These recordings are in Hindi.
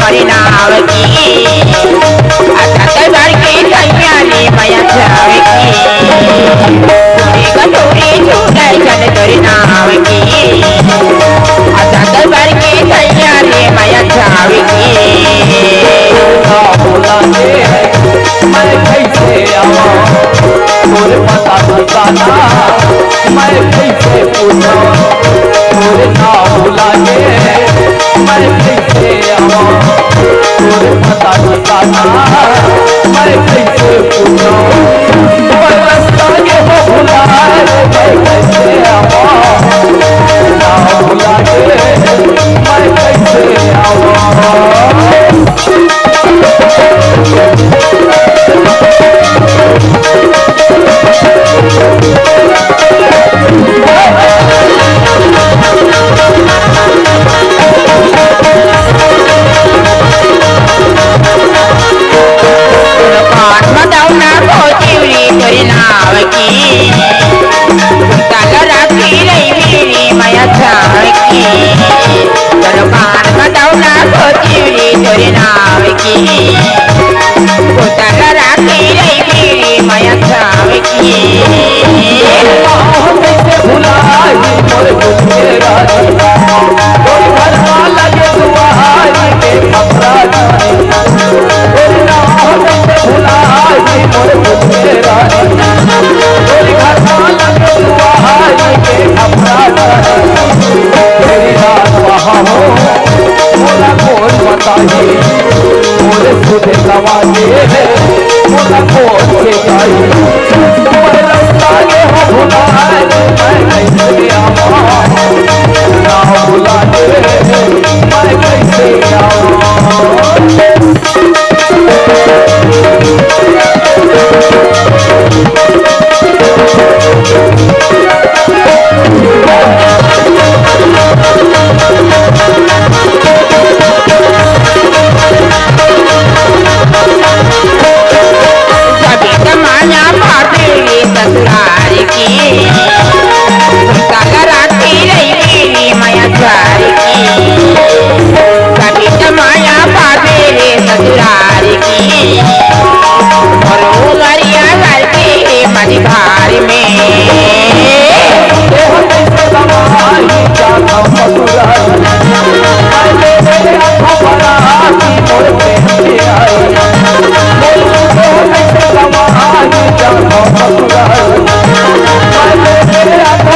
मोरी नाव की आता दरबार की तैयारी माया जावे की गठोरी छूटाई चल तोरी नाव की आता दरबार की तैयारी माया जावे की मैं कैसे आवा तोरे पता ठिकाना मैं कैसे पूछा तोरे नाम बुलाए मैं कैसे आवा तोरे पता ठिकाना मैं कैसे पूछा रास्ता ये हो भुलाए मैं कैसे आवा नाम बुलाए मैं कैसे आवा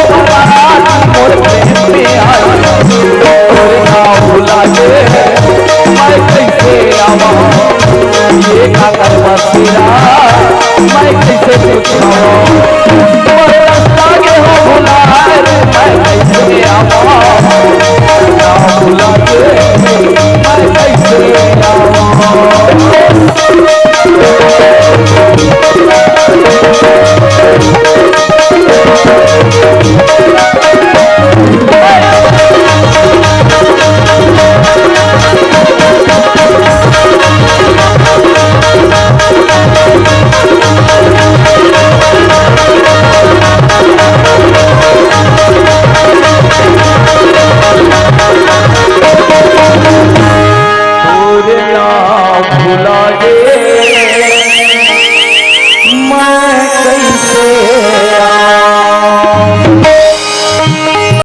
मोर प्रेम में आया